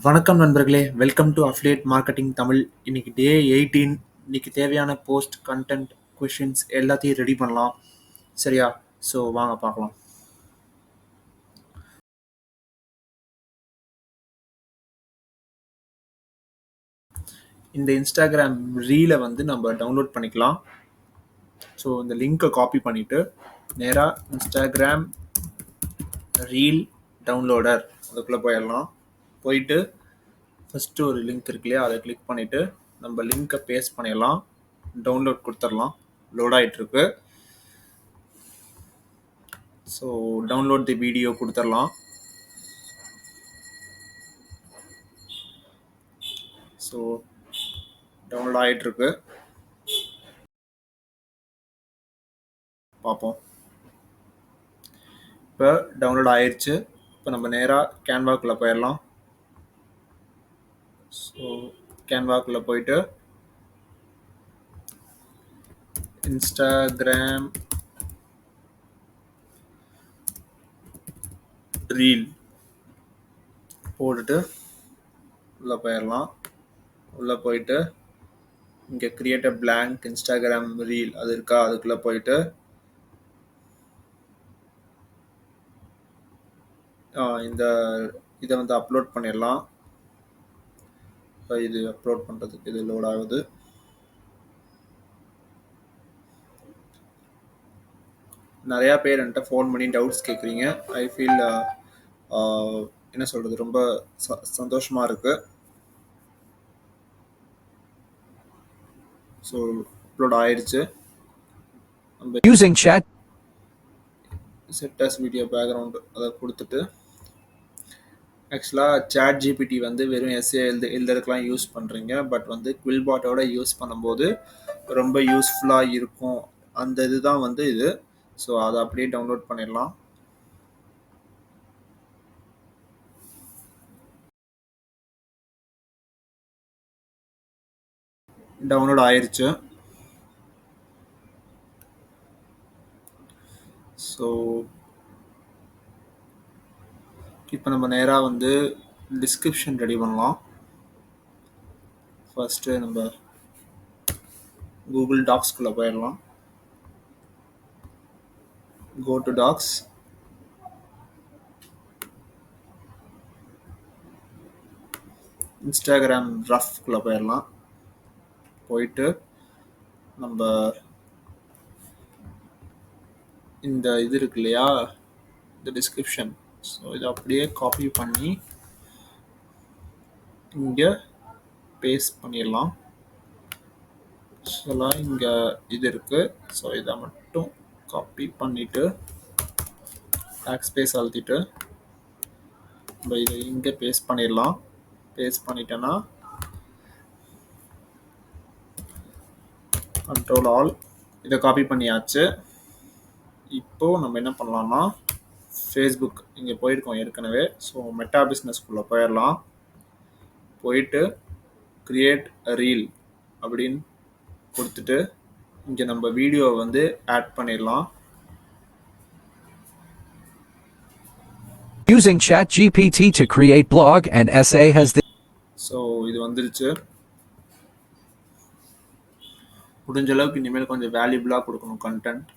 வணக்கம் நண்பர்களே, welcome to affiliate marketing Tamil. இன்னைக்கு டே 18. இன்னைக்கு தேவையான போஸ்ட் கண்டென்ட் கொஷின்ஸ் எல்லாத்தையும் ரெடி பண்ணலாம். சரியா? ஸோ வாங்க பார்க்கலாம். இந்த இன்ஸ்டாகிராம் ரீலை நம்ம டவுன்லோட் பண்ணிக்கலாம். ஸோ இந்த லிங்கை காப்பி பண்ணிவிட்டு நேராக இன்ஸ்டாகிராம் ரீல் டவுன்லோடர் அதுக்குள்ளே போயிடலாம். போயிட்டு ஃபஸ்ட்டு ஒரு லிங்க் இருக்கு இல்லையா, அதை கிளிக் பண்ணிவிட்டு நம்ம லிங்க்கை பேஸ்ட் பண்ணிடலாம். டவுன்லோட் கொடுத்துடலாம். லோட் ஆகிட்டுருக்கு. ஸோ டவுன்லோட் தி வீடியோ கொடுத்துடலாம். ஸோ டவுன்லோட் ஆகிட்டுருக்கு. பார்ப்போம். இப்போ டவுன்லோட் ஆயிடுச்சு. இப்போ நம்ம நேராக கேன்வாக்குள்ளே போயிடலாம். ஸோ கேன்வாக்குள்ளே போயிட்டு இன்ஸ்டாகிராம் ரீல் போட்டுட்டு உள்ளே போயிடலாம். உள்ளே போயிட்டு இங்கே create a blank Instagram reel அது இருக்கா, அதுக்குள்ளே போயிட்டு இந்த இதை அப்லோட் பண்ணிடலாம். இப்போ இது அப்லோட் பண்ணுறதுக்கு இது லோட் ஆகுது. நிறையா பேர் என்கிட்ட ஃபோன் பண்ணி டவுட்ஸ் கேட்குறீங்க. ஐ ஃபீல் என்ன சொல்கிறது, ரொம்ப சந்தோஷமாக இருக்குது. ஸோ அப்லோட் ஆயிடுச்சு. நம்ம using chat செட்டஸ் வீடியோ பேக்ரவுண்டு அதை கொடுத்துட்டு ஆக்சுவலாக சாட் ஜிபிடி வெறும் எஸ்ஏ எழுதுறதுக்கெலாம் யூஸ் பண்ணுறீங்க. பட் குவில்பாட்டோட யூஸ் பண்ணும்போது ரொம்ப யூஸ்ஃபுல்லாக இருக்கும். அந்த இதுதான் இது. ஸோ அதை அப்படியே டவுன்லோட் பண்ணிடலாம். டவுன்லோட் ஆயிடுச்சு. ஸோ இப்போ நம்ம நேராக டிஸ்கிரிப்ஷன் ரெடி பண்ணலாம். ஃபஸ்ட்டு நம்ம கூகுள் டாக்ஸ்குள்ளே போயிடலாம். Go to docs. இன்ஸ்டாகிராம் ரஃப்குள்ளே போயிடலாம். போயிட்டு நம்ம இந்த இது இருக்கு இல்லையா, இந்த டிஸ்கிரிப்ஷன், ஸோ இதை அப்படியே காப்பி பண்ணி இங்கே பேஸ்ட் பண்ணிடலாம். ஆக்சுவலாக இங்கே இது இருக்குது. ஸோ இதை மட்டும் காப்பி பண்ணிவிட்டு பேக் ஸ்பேஸ் அழுத்திட்டு நம்ம இதை இங்கே பேஸ்ட் பண்ணிடலாம். பேஸ்ட் பண்ணிட்டேன்னா கண்ட்ரோல் ஆல், இதை காப்பி பண்ணியாச்சு. இப்போது நம்ம என்ன பண்ணலாம்னா ஃபேஸ்புக் இங்கே போயிருக்கோம் ஏற்கனவே. ஸோ மெட்டா பிஸ்னஸ்குள்ளே போயிடலாம். போயிட்டு கிரியேட் ரீல் அப்படின்னு கொடுத்துட்டு இங்கே நம்ம வீடியோவை ஆட் பண்ணிடலாம். using chat GPT to create blog and essay has the so இது வந்துருச்சு. முடிஞ்ச அளவுக்கு இனிமேல் கொஞ்சம் வேல்யூபிளாக கொடுக்கணும் கண்டென்ட்.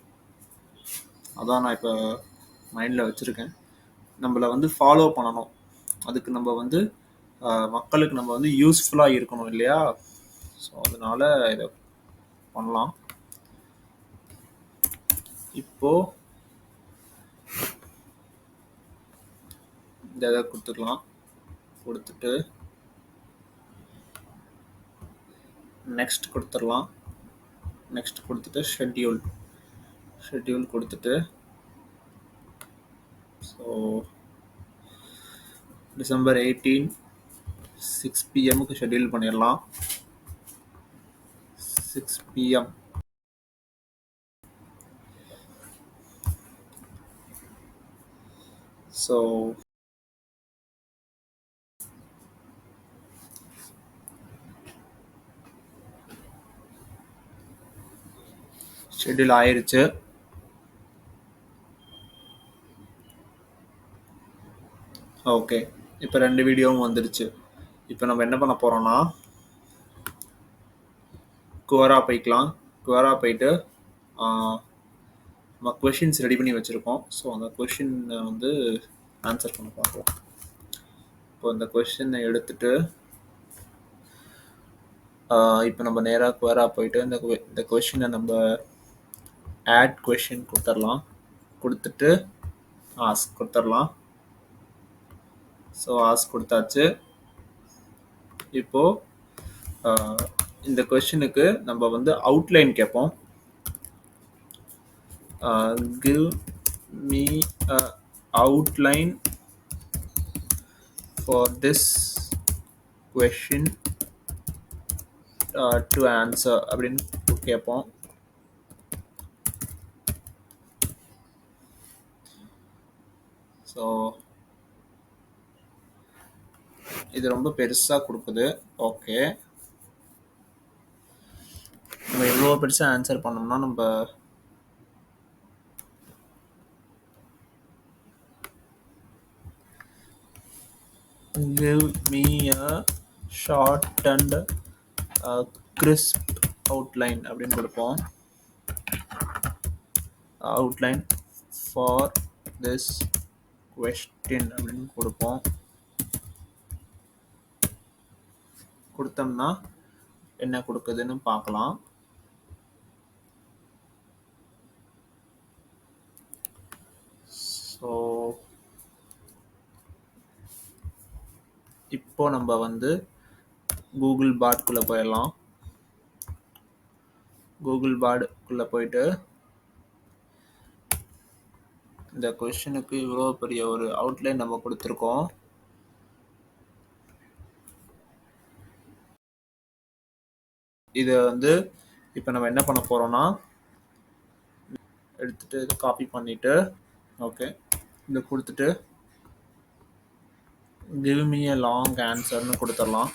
அதான் நான் இப்போ மைண்டில் வச்சுருக்கேன். நம்மளை ஃபாலோ பண்ணணும். அதுக்கு நம்ம மக்களுக்கு நம்ம யூஸ்ஃபுல்லாக இருக்கணும் இல்லையா? ஸோ அதனால் இதை பண்ணலாம். இப்போது இந்த இதை கொடுத்துக்கலாம். கொடுத்துட்டு நெக்ஸ்ட் கொடுத்துடலாம். நெக்ஸ்ட் கொடுத்துட்டு ஷெட்யூல் கொடுத்துட்டு ஸோ டிசம்பர் 18 6 PM ஷெட்யூல் பண்ணிடலாம். 6 PM. ஸோ ஷெட்யூல் ஆயிடுச்சு. ஓகே, இப்போ 2 வீடியோவும் வந்துடுச்சு. இப்போ நம்ம என்ன பண்ண போகிறோம்னா குவரா போய்க்கலாம். குவரா போயிட்டு நம்ம கொஷின்ஸ் ரெடி பண்ணி வச்சுருக்கோம். ஸோ அந்த கொஷினை வந்து ஆன்சர் பண்ண பார்க்கலாம். இப்போ இந்த கொஷினை எடுத்துட்டு இப்போ நம்ம நேராக குவரா போயிட்டு இந்த கொஷினை நம்ம ஆட் கொஷின் கொடுத்துடலாம். கொடுத்துட்டு ஆஸ்க் கொடுத்துடலாம். ஸோ ஆஸ்க் கொடுத்தாச்சு. இப்போது இந்த கொஷினுக்கு நம்ம வந்து அவுட்லைன் கேட்போம். Give me a outline for this question to answer அப்படின்னு கேட்போம். ஸோ இது ரொம்ப பெருசாக கொடுக்குது. ஓகே, நம்ம எவ்வளோ பெருசாக ஆன்சர் பண்ணோம்னா நம்ம give me a shortened crisp outline அப்படின்னு கொடுப்போம். outline for this question அப்படின்னு கொடுப்போம். கொடுத்தோம்னா என்ன கொடுக்குதுன்னு பார்க்கலாம். ஸோ இப்போ நம்ம வந்து கூகுள் பாட்குள்ளே போயிடலாம். கூகுள் பாட்குள்ளே போயிட்டு இந்த கொஷனுக்கு இவ்வளோ பெரிய ஒரு அவுட்லைன் நம்ம கொடுத்துருக்கோம். இதை வந்து இப்போ நம்ம என்ன பண்ண போகிறோம்னா எடுத்துகிட்டு இதை காப்பி பண்ணிவிட்டு ஓகே இதை கொடுத்துட்டு give me a long answerனு கொடுத்துடலாம்.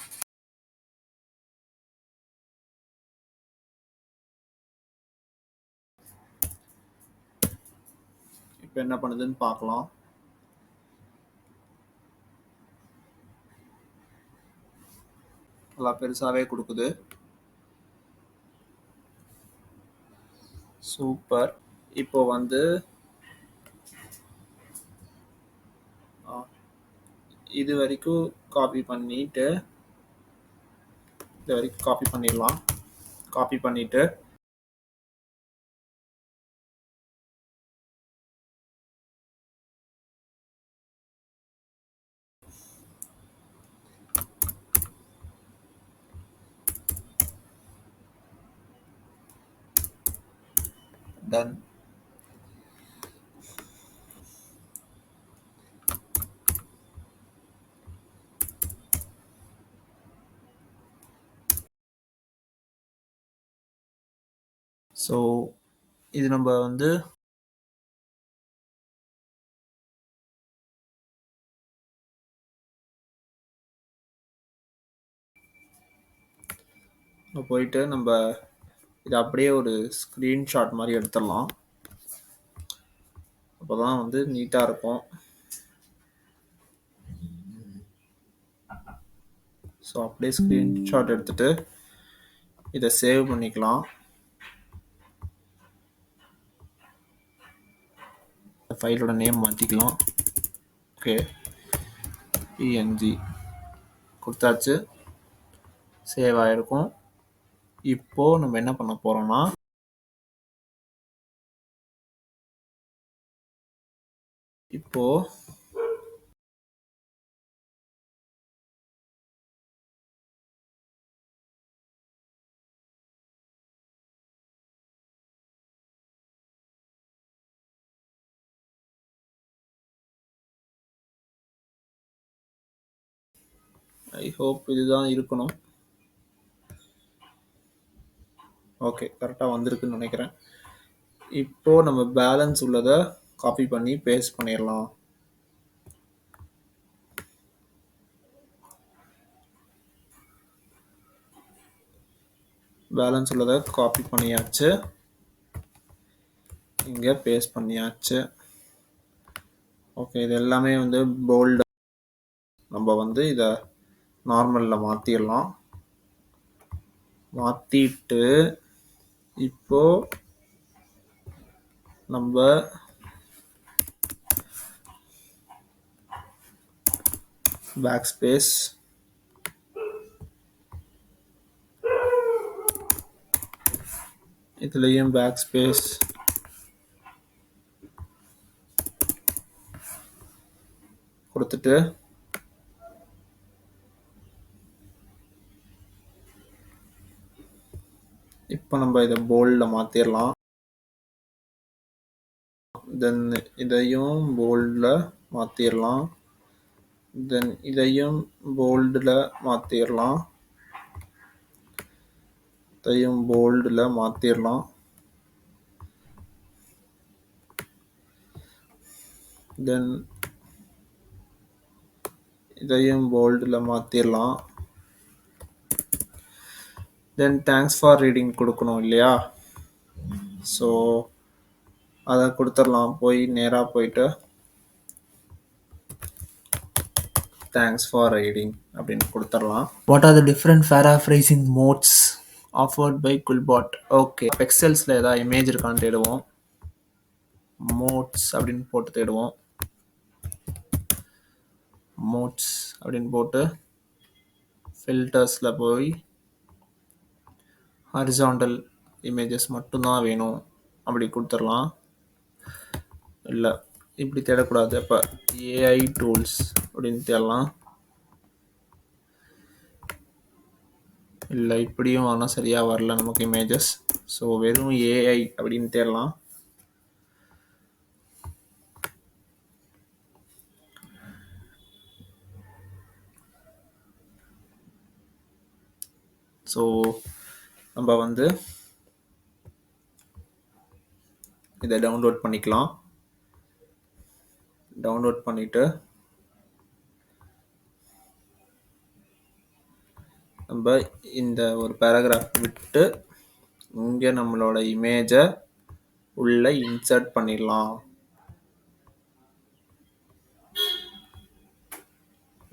இப்போ என்ன பண்ணுதுன்னு பார்க்கலாம். நல்லா பெருசாகவே கொடுக்குது. சூப்பர். இப்போ வந்து இது வரைக்கும் காப்பி பண்ணிட்டு இது வரைக்கும் காப்பி பண்ணிடலாம். காப்பி பண்ணிட்டு டன். ஸோ இது நம்ம வந்து போயிட்டு நம்ம இது அப்படியே ஒரு ஸ்க்ரீன்ஷாட் மாதிரி எடுத்துடலாம். அப்போ தான் வந்து நீட்டாக இருக்கும். ஸோ அப்படியே ஸ்க்ரீன்ஷாட் எடுத்துகிட்டு இதை சேவ் பண்ணிக்கலாம். ஃபைலோட நேம் மாற்றிக்கலாம். ஓகே, பிஎன்ஜி கொடுத்தாச்சு. சேவ் ஆகிருக்கும். இப்போது நம்ம என்ன பண்ண போகிறோம்னா இப்போது ஐ ஹோப் இதுதான் இருக்கணும். ஓகே, கரெக்டாக வந்திருக்குன்னு நினைக்கிறேன். இப்போது நம்ம பேலன்ஸ் உள்ளதை காப்பி பண்ணி பேஸ்ட் பண்ணிடலாம். பேலன்ஸ் உள்ளதை காப்பி பண்ணியாச்சு, இங்கே பேஸ்ட் பண்ணியாச்சு. ஓகே, இது எல்லாமே வந்து போல்டு. நம்ம வந்து இதை நார்மலில் மாற்றிடலாம். மாற்றிட்டு இப்போ நம்ம பேக் ஸ்பேஸ் இதுலேயும் பேக் ஸ்பேஸ் கொடுத்துட்டு இப்போ நம்ம இதை போல்டில் மாற்றிடலாம். தென் இதையும் போல்டில் மாற்றிடலாம். தென் இதையும் போல்டில் மாற்றிடலாம். இதையும் போல்டில் மாற்றிடலாம். தென் இதையும் போல்டில் மாற்றிடலாம். தென் தேங்க்ஸ் ஃபார் ரீடிங் கொடுக்கணும் இல்லையா? ஸோ அதை கொடுத்துடலாம். நேராக போயிட்டு தேங்க்ஸ் ஃபார் ரீடிங் அப்படின்னு கொடுத்துடலாம். What are the different paraphrasing modes offered by QuillBot? Okay, பிக்சல்ஸில் ஏதாவது இமேஜ் இருக்கான்னு தேடுவோம். மோட்ஸ் அப்படின்னு போட்டு தேடுவோம். மோட்ஸ் அப்படின்னு போட்டு ஃபில்டர்ஸில் போய் ஹாரிசாண்டல் இமேஜஸ் மட்டும்தான் வேணும் அப்படி கொடுத்துடலாம். இல்லை, இப்படி தேடக்கூடாது. அப்போ ஏஐ டூல்ஸ் அப்படின்னு தேடலாம். இல்லை, இப்படியும் ஆனால் சரியாக வரல நமக்கு இமேஜஸ். ஸோ வெறும் ஏஐ அப்படின்னு தேடலாம். ஸோ நம்ம வந்து இதை டவுன்லோட் பண்ணிக்கலாம். டவுன்லோட் பண்ணிவிட்டு நம்ம இந்த ஒரு பேராகிராஃப் விட்டு இங்கே நம்மளோட இமேஜை உள்ளே இன்சர்ட் பண்ணிடலாம்.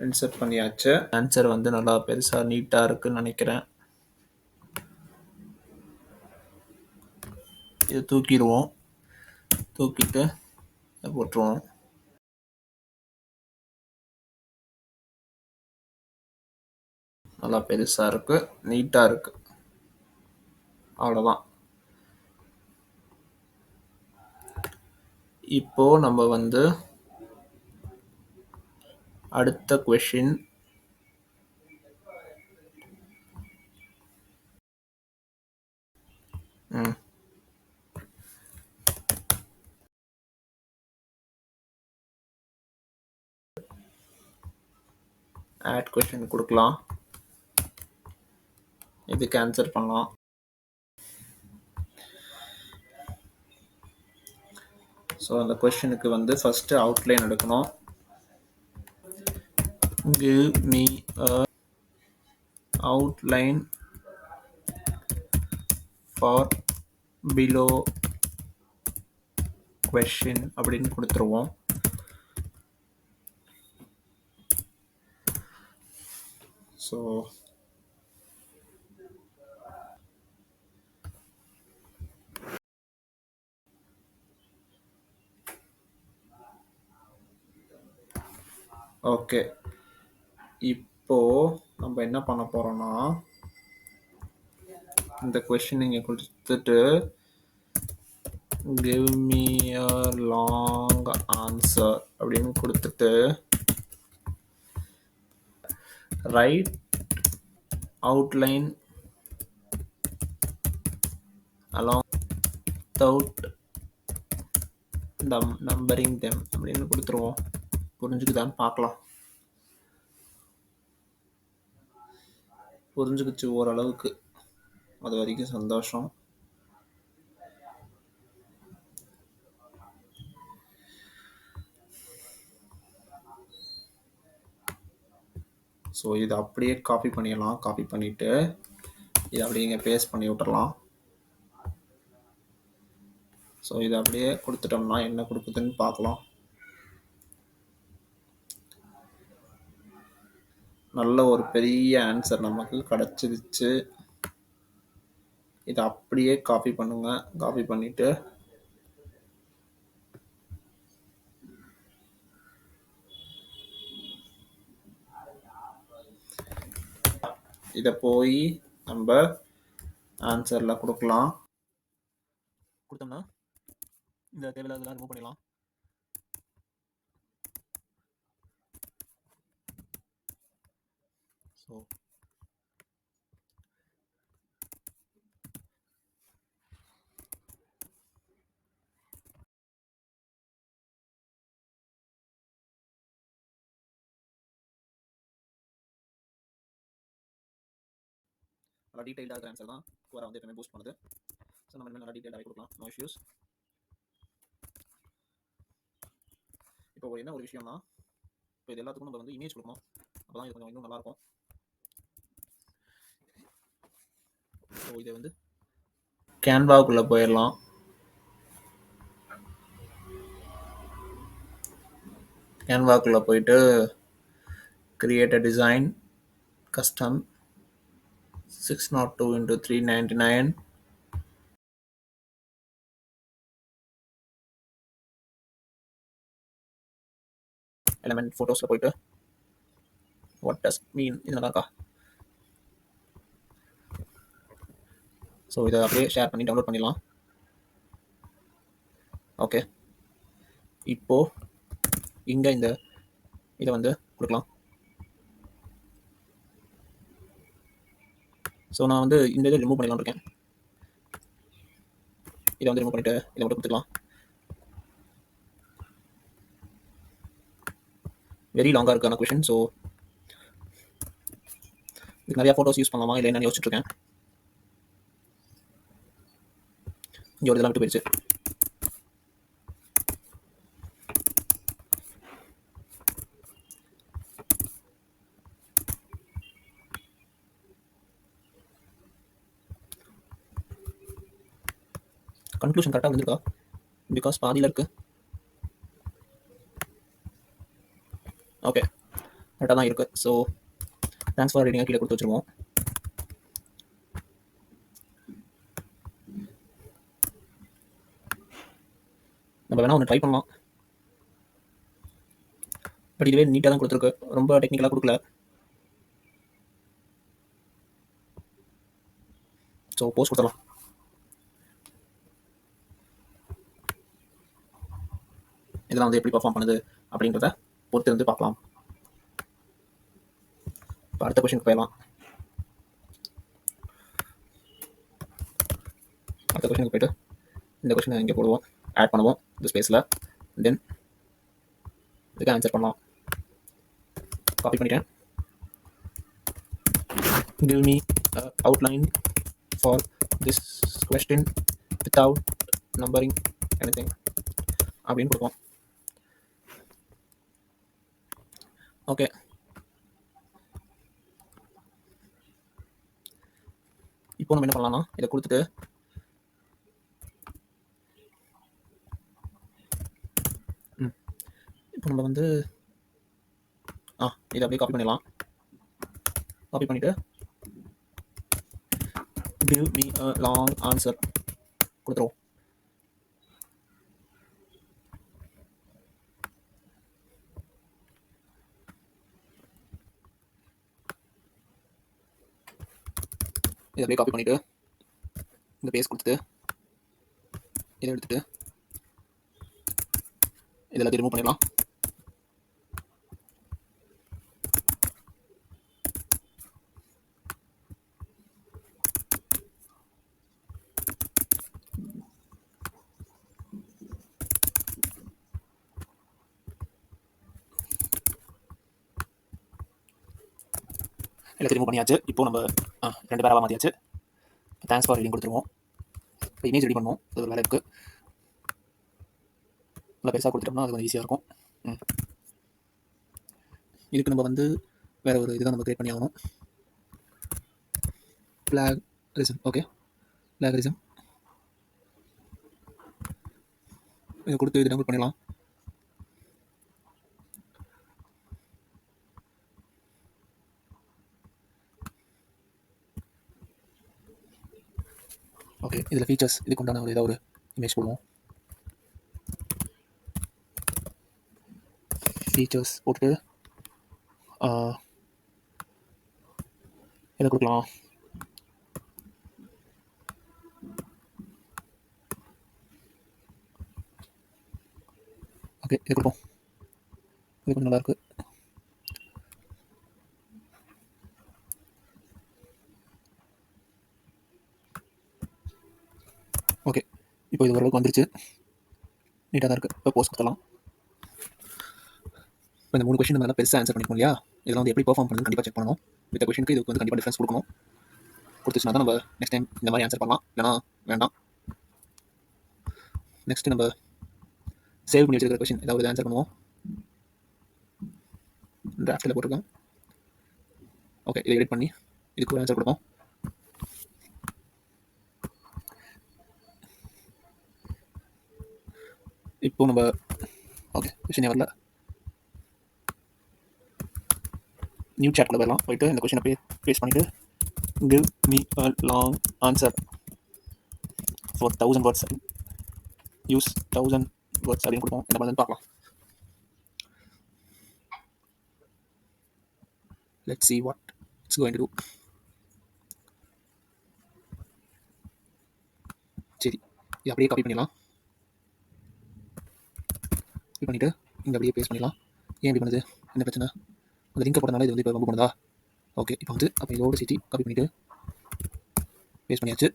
இன்சர்ட் பண்ணியாச்சு. ஆன்சர் வந்து நல்லா பெருசாக நீட்டாக இருக்குன்னு நினைக்கிறேன். இதை தூக்கிடுவோம். தூக்கிட்டு போட்டுருவோம். நல்லா பெருசாக இருக்குது, நீட்டாக இருக்குது. அவ்வளோதான். இப்போது நம்ம வந்து அடுத்த கொஷின் ஆட் கொஷின் கொடுக்கலாம். இதுக்கு ஆன்சர் பண்ணலாம். ஸோ அந்த கொஷனுக்கு வந்து ஃபஸ்ட்டு அவுட்லைன் எடுக்கணும். give me a outline for below question அப்படின்னு கொடுத்துருவோம். ஸோ ஓகே, இப்போ நம்ம என்ன பண்ண போறோம்னா இந்த கொஸ்டின் இங்கே கொடுத்துட்டு give me a long answer அப்படின்னு கொடுத்துட்டு write outline along without numbering them அப்படின்னு கொடுத்துருவோம். புரிஞ்சுக்குதான்னு பார்க்கலாம். புரிஞ்சுக்கிச்சு ஓரளவுக்கு, அது வரைக்கும் சந்தோஷம். ஸோ இதை அப்படியே காப்பி பண்ணிடலாம். காப்பி பண்ணிவிட்டு இதை அப்படியே இங்கே பேஸ்ட் பண்ணி விட்டுறலாம். ஸோ இதை அப்படியே கொடுத்துட்டோம்னா என்ன கொடுக்குதுன்னு பார்க்கலாம். நல்ல ஒரு பெரிய ஆன்சர் நமக்கு கிடச்சிருச்சு. இதை அப்படியே காப்பி பண்ணுங்க. காப்பி பண்ணிட்டு இதை போய் நம்ம ஆன்சரில் கொடுக்கலாம். கொடுத்தோம்னா இந்த தேவையில்லாதெல்லாம் ரிமூவ் பண்ணிடலாம். ஸோ நல்லா டீட்டெயில்டாக ஆன்சர் தான் குவரா வந்து எப்பவுமே பூஸ்ட் பண்ணுது. ஸோ நம்ம நல்லா டீட்டெயிலாகவே கொடுக்கலாம். No issues. இப்போ என்ன ஒரு விஷயம்னா, இப்போ இது எல்லாத்துக்கும் நம்ம வந்து இமேஜ் கொடுக்கணும். அப்போ தான் இது கொஞ்சம் இன்னும் நல்லாயிருக்கும். ஸோ இதை வந்து கேன்வாவுக்குள்ளே போயிடலாம். கேன்வாக்குள்ளே போயிட்டு create a design custom 602x399. Element ஃபோட்டோஸில் போயிட்டு வாட் டஸ் மீன் இது நல்லா இருக்கா? ஸோ இதை அப்படியே ஷேர் பண்ணி டவுன்லோட் பண்ணிடலாம். ஓகே, இப்போது இங்கே இந்த இதை வந்து கொடுக்கலாம். ஸோ நான் வந்து இந்த இதை ரிமூவ் பண்ணிடலாம் இருக்கேன். இதை வந்து ரிமூவ் பண்ணிவிட்டு இதை மட்டும் கொடுத்துக்கலாம். வெரி லாங்காக இருக்கான கொஷின். ஸோ இதுக்கு நிறையா ஃபோட்டோஸ் யூஸ் பண்ணலாமா இல்லை என்னன்னு யோசிச்சுட்டு இருக்கேன். இங்கே ஒரு இதெல்லாம் விட்டு போயிடுச்சு. கன்க்ளூஷன் கரெக்டாக வந்துருக்கா? பிகாஸ் பாதியில் இருக்கு. ஓகே, கரெக்டாக தான் இருக்குது. ஸோ தேங்க்ஸ் ஃபார் ரீடிங்கை கீழே கொடுத்து வச்சுருவோம். நம்ம வேணால் ஒன்று ட்ரை பண்ணலாம். பட் இதுவே நீட்டாக தான் கொடுத்துருக்கு, ரொம்ப டெக்னிக்கலாக கொடுக்கல. ஸோ போஸ்ட் கொடுத்துடலாம். இதெல்லாம் வந்து எப்படி பர்ஃபார்ம் பண்ணுது அப்படின்றத பொறுத்து வந்து பார்க்கலாம். இப்போ அடுத்த கொஷனுக்கு போயிடலாம். அடுத்த கொஷனுக்கு போய்ட்டு இந்த கொஷனை இங்கே போடுவோம், ஆட் பண்ணுவோம் இந்த ஸ்பேஸில். தென் இதுக்கு ஆன்சர் பண்ணலாம். காப்பி பண்ணிட்டேன். give me an outline for this question without numbering anything அப்படின்னு கொடுப்போம். ஓகே, இப்போ நம்ம என்ன பண்ணலாம்னா இதை கொடுத்துட்டு இப்போ நம்ம வந்து இதை அப்படியே காப்பி பண்ணிடலாம். காப்பி பண்ணிவிட்டு give me a long answer கொடுத்துருவோம். இதை அப்படியே காப்பி பண்ணிவிட்டு இந்த பேஸ் கொடுத்துட்டு இதை எடுத்துட்டு இதெல்லாம் ரிமூவ் பண்ணிடலாம். எல்லாத்தையும் ரிமூவ் பண்ணியாச்சு. இப்போ நம்ம 2 பேராக மாற்றியாச்சு. தேங்க்ஸ் ஃபார் ரீடிங் கொடுத்துருவோம். இப்போ இமேஜ் ரெடி பண்ணுவோம். அது ஒரு வேலை இருக்குது. நல்லா பெருசாக கொடுத்துட்டோம்னா அது கொஞ்சம் ஈஸியாக இருக்கும். இதுக்கு நம்ம வந்து வேறு ஒரு இதுதான் நம்ம கிரியேட் பண்ணி ஆகணும். பிளாகரிசம். ஓகே, பிளாகரிசம் இதை கொடுத்து இது டவுன்லோட் பண்ணிடலாம். ஓகே, இதில் ஃபீச்சர்ஸ் இதுக்கு உண்டான ஒரு ஏதாவது ஒரு இமேஜ் போடுவோம். ஃபீச்சர்ஸ் போட்டுட்டு இதை கொடுக்கலாம். ஓகே, இது கொடுப்போம். இது கொஞ்சம் நல்லாயிருக்கு. ஓகே, இப்போ இது ஓரளவுக்கு வந்துருச்சு, நீட்டாக தான் இருக்குது. இப்போ போஸ்ட் கொடுத்துடலாம். இப்போ இந்த 3 கொஷின் நல்லா பெருசாக ஆன்சர் பண்ணிக்கணும் இல்லையா? இதெல்லாம் வந்து எப்படி பெர்ஃபார்ம் பண்ணுறது கண்டிப்பாக செக் பண்ணணும். இந்த கொஷனுக்கு இதுக்கு வந்து கண்டிப்பாக டிஃபரன்ஸ் கொடுக்கணும். கொடுத்துச்சுனா தான் நம்ம நெக்ஸ்ட் டைம் இந்த மாதிரி ஆன்சர் பண்ணலாம், இல்லைனா வேண்டாம். நெக்ஸ்ட் நம்ம சேவ் பண்ணி வச்சிருக்கிற கொஷின் ஏதாவது ஆன்சர் பண்ணுவோம். டிராஃப்டில் போட்டிருக்கேன். ஓகே, இதை எடிட் பண்ணி இதுக்கு ஒரு ஆன்சர் கொடுப்போம். இப்போ நம்ம ஓகே கொஷினே வரல, நியூ சாட்குள்ளே வரலாம். போயிட்டு இந்த கொஷினை பேஸ்ட் பண்ணிவிட்டு give me a long answer for 1000 words, use 1000 words அப்படின்னு கொடுப்போம். என்ன பண்ணுன்னு பார்க்கலாம். let's see what it's going to do. சரி, இது அப்படியே காப்பி பண்ணிடலாம். காப்பி பண்ணிவிட்டு இங்கே அப்படியே பேஸ்ட் பண்ணிடலாம். ஏன் இப்படி பண்ணுது, என்ன பிரச்சனை? அந்த லிங்கை போட்டனால இது வந்து இப்போ ரொம்ப பண்ணுதா? ஓகே, இப்போ வந்து அப்போ இதோடு சேர்த்து காப்பி பண்ணிவிட்டு பேஸ்ட் பண்ணியாச்சு.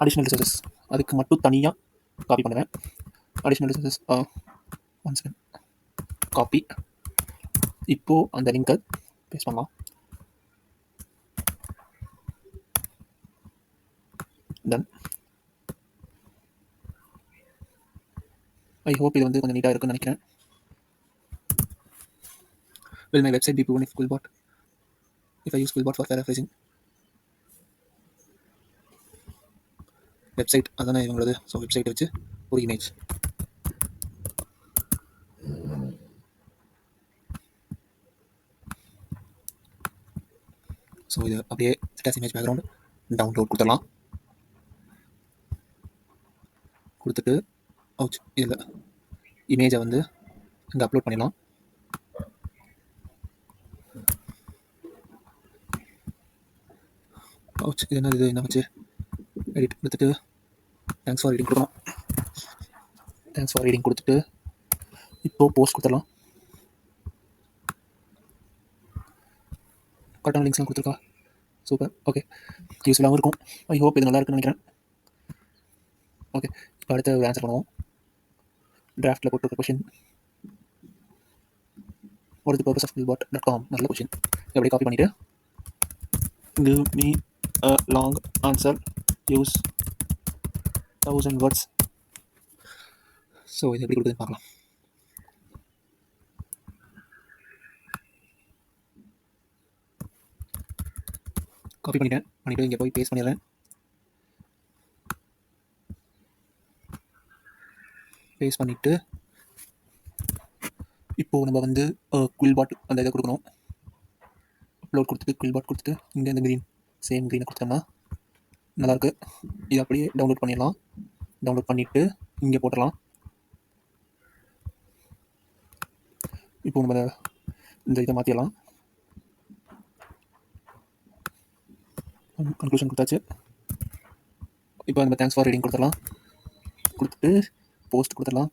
அடிஷ்னல் ரிசோர்ஸஸ் அதுக்கு மட்டும் தனியாக காப்பி பண்ணுவேன். Additional resources one second, copy. இப்போது அந்த லிங்கை பேஸ்ட் பண்ணலாம். டன். ஐ ஹோப் இது வந்து கொஞ்சம் நீட்டாக இருக்குன்னு நினைக்கிறேன். will my website be proven if Quillbot if I use Quillbot for paraphrasing? Website அதானே இவங்களது. ஸோ வெப்சைட்டை வச்சு ஒரு இமேஜ். ஸோ இது அப்படியே ஸ்டாஸ் இமேஜ் பேக்ரவுண்ட் டவுன்லோட் கொடுத்துடலாம். கொடுத்துட்டு அவுச் இதில் இமேஜை வந்து இங்கே அப்லோட் பண்ணிடலாம். அவுச் இது என்ன, இது என்ன வச்சு எடிட் கொடுத்துட்டு தேங்க்ஸ் ஃபார் ரீடிங் கொடுக்கணும். தேங்க்ஸ் ஃபார் ரீடிங் கொடுத்துட்டு இப்போது போஸ்ட் கொடுத்துடலாம். கரெக்டான லிங்க்ஸ்லாம் கொடுத்துருக்கா? சூப்பர். ஓகே, யூஸ்ஃபுல்லாகவும் இருக்கும். ஐ ஹோப் இது நல்லா இருக்குன்னு நினைக்கிறேன். ஓகே, இப்போ அடுத்த ஒரு ஆன்சர் பண்ணுவோம். டிராஃப்டில் போட்டு question, what is the purpose of quillbot.com? நல்ல கொஷின். எப்படி காப்பி பண்ணிவிட்டு give me a long answer, use 1000 words. So இது எப்படி கொடுக்குதுன்னு பார்க்கலாம். காப்பி பண்ணிவிட்டு இங்கே போய் பேஸ்ட் பண்ணிடுறேன். பேஸ்ட் பண்ணிவிட்டு இப்போது நம்ம வந்து Quillbot அந்த இதை கொடுக்கணும். அப்லோட் கொடுத்துட்டு Quillbot கொடுத்துட்டு இங்கே இந்த க்ரீன் சேம் க்ரீனை கொடுத்தோம்னா நல்லாயிருக்கு. இது அப்படியே டவுன்லோட் பண்ணிடலாம். டவுன்லோட் பண்ணிவிட்டு இங்கே போட்டுடலாம். இப்போ நம்ம இந்த இதை மாற்றிடலாம். கன்க்ளூஷன் கொடுத்தாச்சு. இப்போ நம்ம தேங்க்ஸ் ஃபார் ரீடிங் கொடுத்துடலாம். கொடுத்துட்டு போஸ்ட் கொடுத்துடலாம்.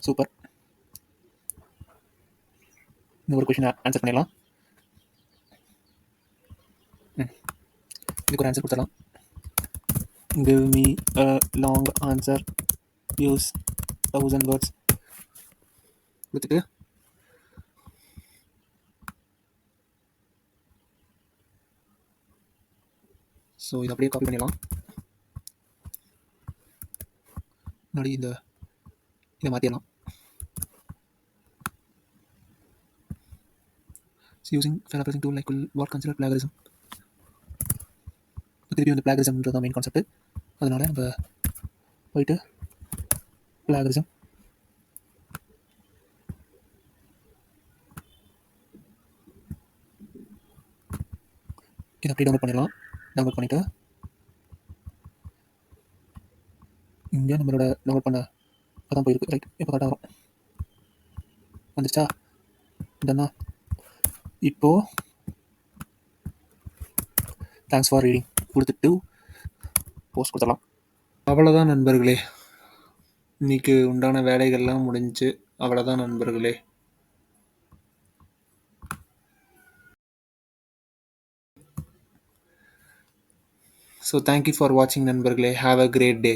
சூப்பர். இந்த ஒரு கொஷினை ஆன்சர் பண்ணிடலாம். இதுக்கு ஒரு ஆன்சர் கொடுத்துடலாம். give me a long answer, use 1000 words கொடுத்துட்டு ஸோ இதை அப்படியே காப்பி பண்ணிடலாம். முன்னாடி இதை மாற்றிடலாம். using paraphrasing tool like Quillbot consider plagiarism. திருப்பி வந்து பிளாகரிசம்ன்றது தான் மெயின் கான்செப்ட். அதனால் நம்ம போயிட்டு பிளாகரிசம் இதை அப்படியே டவுன்லோட் பண்ணிடலாம். டவுன்லோட் பண்ணிவிட்டு இங்கே நம்மளோட டவுன்லோட் பண்ண அதான் போயிருக்கு. ரைட், இப்போ கரெக்டாக வரும். வந்துருச்சா? இதன்னா இப்போது தேங்க்ஸ் ஃபார் ரீடிங் கொடுத்துட்டு போஸ்ட் கொடுத்துடலாம். அவ்வளோதான் நண்பர்களே, இன்னைக்கு உண்டான வேலைகள்லாம் முடிஞ்சு. அவ்வளோதான் நண்பர்களே. ஸோ தேங்க்யூ ஃபார் வாட்சிங் நண்பர்களே. Have a great day.